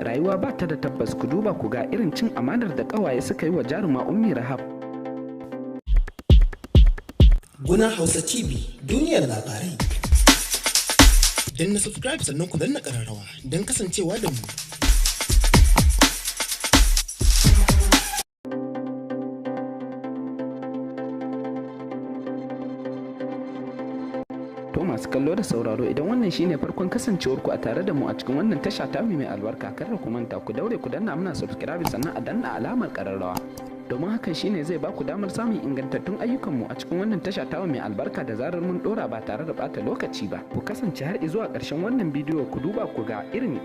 Rayuwa ba ta da tabbas, ku duba ku ga irin cin amanar da ƙawaye suka yi wa jaruma Ummi Rahab. Guna Hausa TV, duniyar labarai. Danna subscribe sannan ku danna ƙararrawa don kasancewa da mu. To masu kallo da sauraro, idan wannan shine farkon kasancewarku a tare da mu a cikin wannan tasha ta mai albarka, kada ku manta ku daure ku danna muna subscribe sannan a danna alamar ƙararrawa. Domin hakan shine zai ba ku damar samun ingantattun ayyukanmu a cikin wannan tasha ta mai albarka da zarar mun dora ba tare da bata lokaci ba. Ku kasance har zuwa ƙarshen wannan bidiyo, ku duba ku ga irin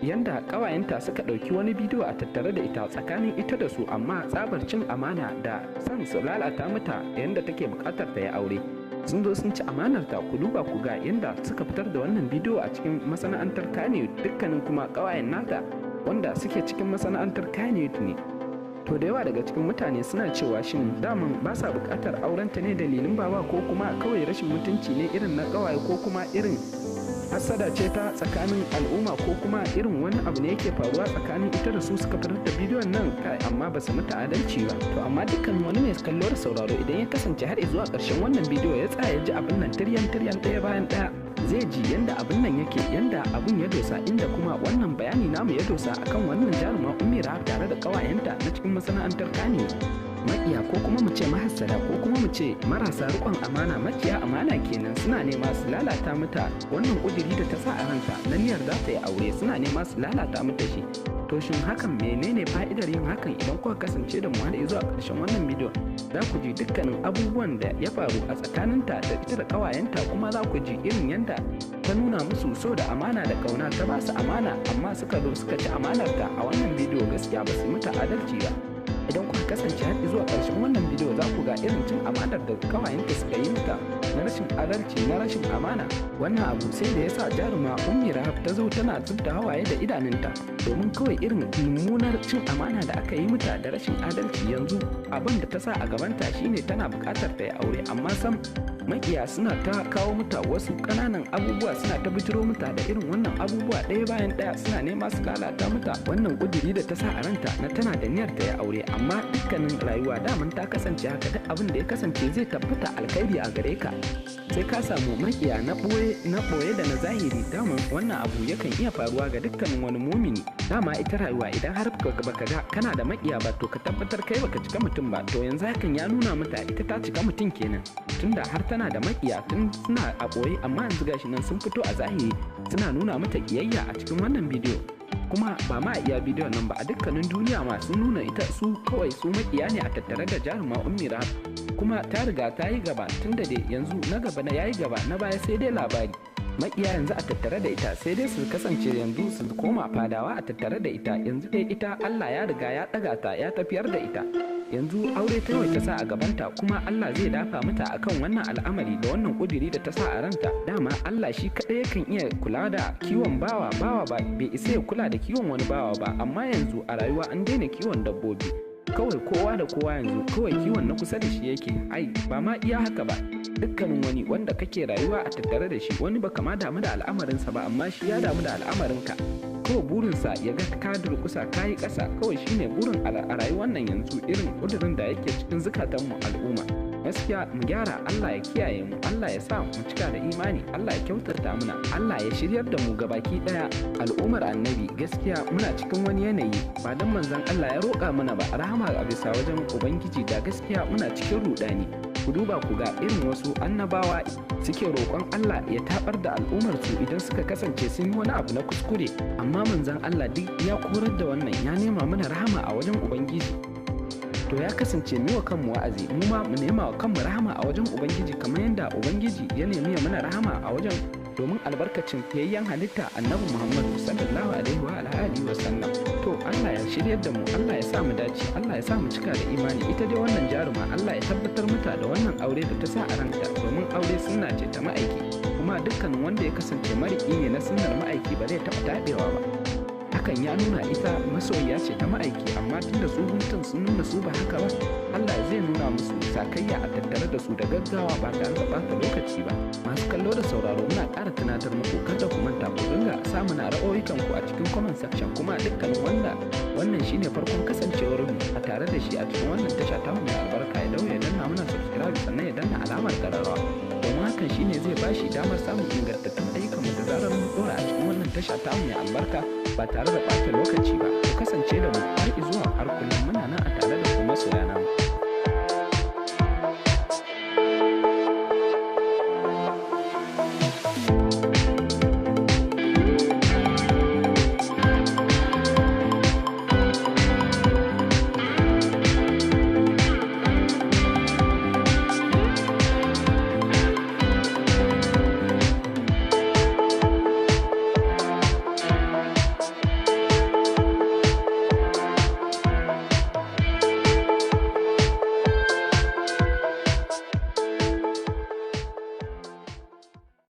yanda ƙawayenta suka ɗauki wani bidiyo a tattare da ita tsakanin ita da su, amma tsabar cin amana da son su lalata mata yanda take buƙatar ta ya aure. Sun zo sun ci amanarta. Ku duba ku ga yanda suka fitar da wannan bidiyo a cikin masana'antar Kannywood, dukkanin kuma ƙawayen nata wanda suke cikin masana'antar Kannywood ne. To da yawa daga cikin mutane suna cewa shin daman ba sa buƙatar aurenta ne dalilin baba, ko kuma kawai rashin mutunci ne irin na ƙawaye, ko kuma irin hassada ce ta tsakanin al'umma, ko kuma irin wani abu ne yake faruwa tsakanin ita da su suka fitar da bidiyon nan kai, amma ba su mata adalci ba. To amma dukkan wani mai kallo da sauraro, idan ya kasance har zuwa ƙarshen wannan bidiyo ya tsaya ji abin nan tiryan ɗaya bayan ɗaya, zai ji yanda abin nan yake, yanda abin ya dosa, inda kuma wannan bayani namu ya dosa akan wannan jaruma Ummi Rahab tare da ƙawayenta na cikin masana'antar Kannywood. Maƙiya ko kuma mu ce mahassada ko kuma mu ce marasa riƙon amana, maciya amana kenan, suna nema su lalata mata wannan ƙudiri da ta sa a ranta na niyyar za ta yi aure, suna nema su lalata mata shi. To shin hakan menene fa'idar yin hakan? Idan kuka kasance da mu har zuwa ƙarshen wannan bidiyo, za ku ji dukkanin abubuwan da ya faru a tsakaninta da ita da ƙawayenta, kuma za ku ji irin yadda ta nuna musu so da amana da ƙauna, ta ba su amana amma suka zo suka ci amanarta a wannan bidiyo. Gaskiya ba su mata adalci ba. Idan kuka kasance har zuwa ƙarshen wannan bidiyo, za ku ga irin cin amanar da ƙawayenta suka yi mata na rashin adalci, na rashin amana. Wannan abu sai da ya sa jaruma Ummi Rahab ta zo tana zub da hawaye da idanunta, domin kawai irin mummunar cin amana da aka yi mata da rashin adalci. Yanzu abin da ta sa a gabanta shine tana buƙatar ta yi aure, amma sam makiya suna ta kawo mata wasu ƙananan abubuwa, suna ta bijiro mata da irin wannan abubuwa ɗaya bayan ɗaya, suna nema su lalata mata wannan ƙudiri da ta sa a ranta na tana da niyyar ta yi aure. Amma dukkanin rayuwa daman ta kasance haka, duk abin da ya kasance zai tabbata alkhairi a gare ka, sai ka samu makiya na ɓoye da na zahiri. Daman wannan abu yakan iya faruwa ga dukkanin wani mumini. Dama ita rayuwa idan har baka ga kana da makiya ba, to ka tabbatar kai baka cika mutum ba. To yanzu hakan ya nuna mata ita ta cika mutum kenan, tunda har tana da makiya tun suna a ɓoye, amma yanzu gashi nan sun fito a zahiri suna nuna mata kiyayya a cikin wannan bidiyo. Kuma ba ma iya bidiyon nan ba, a dukkanin duniya ma sun nuna ita su kawai su makiya ne a tattare da jaruma Ummi Rahab. Kuma ta riga ta yi gaba, tunda dai yanzu na gaba na yayi gaba, na baya sai dai labari. Makiya yanzu a tattare da ita sai dai su kasance yanzu su koma fadawa a tattare da ita. Yanzu dai ita Allah ya riga ya ɗaga ta, ya tafiyar da ita. Yanzu aure ta ta sa a gabanta, kuma Allah zai dafa mata akan wannan al'amari da wannan ƙudiri da ta sa a ranta. Dama Allah shi kaɗai yakan iya kula da kiwon bawa ba bai isa ya kula da kiwon wani bawa ba. Amma yanzu a rayuwa an daina kiwon dabbobi, kawai kowa da kowa yanzu kawai kiwon na kusa da shi yake. Ai ba ma iya haka ba, dukkanin wani wanda kake rayuwa a tattare da shi, wani baka ma damu da al'amarinsa ba, amma shi ya damu da al'amarinka. Kawai burinsa ya ga ka durkusa ka yi ƙasa, kawai shine burin a rayuwar nan yanzu, irin ƙudurin da yake cikin zukatanmu al'umma. Gaskiya mu gyara, Allah ya kiyaye mu, Allah ya sa mu cika da imani, Allah ya kyautata muna, Allah ya shiryar da mu gabaki ɗaya. Al'ummar annabi gaskiya muna cikin wani yanayi, ba dan manzon Allah ya roƙa mana ba rahama a bisa wajen ubangiji, da gaskiya muna cikin rudani. Ku duba ku ga irin wasu annabawa suke roƙon Allah ya tabar da al'ummarsu idan suka kasance sun yi wani abu na kuskure, amma manzon Allah duk ya korar da wannan, ya nema mana rahama a wajen ubangiji. To ya kasance mu wa kanmu wa'azi, mu ma mu nema wa kanmu rahama a wajen ubangiji, kamar yadda ubangiji ya nemi mana rahama a wajen, domin albarkacin fiyayyen halitta annabi Muhammadu sallallahu alaihi wa alihi wa sallam. To Allah ya shiryar da mu, Allah ya sa mu dace, Allah ya sa mu cika da imani. Ita dai wannan jaruma Allah ya tabbatar mata da wannan aure da ta sa a ranta, domin aure sunna ce ta ma'aiki, kuma dukkanin wanda ya kasance mariki ne na sunnar ma'aiki ba zai taɓa taɓewa ba. hakan ya nuna ita masoyiya ce ta ma'aiki, amma tunda su hutun sun nuna su ba haka ba, Allah zai nuna musu sakayya a tattare da su da gaggawa ba tare da ɓata lokaci ba. Masu kallo da sauraro muna ƙara tunatar muku kada ku manta ku dinga samun ra'ayoyikan ku a cikin comment section, kuma dukkanin wanda wannan shine farkon kasancewar mu a tare da shi a cikin wannan tasha ta mai albarka ya daure ya danna muna subscribe sannan ya danna alamar kararrawa, domin hakan shine zai bashi damar samun ingantattun ayyukan mu da zarar mun dora a cikin wannan tasha ta mai albarka ba tare da ɓata lokaci ba. Ku kasance da mu har zuwa har kullum muna nan a tare da ku masoya namu.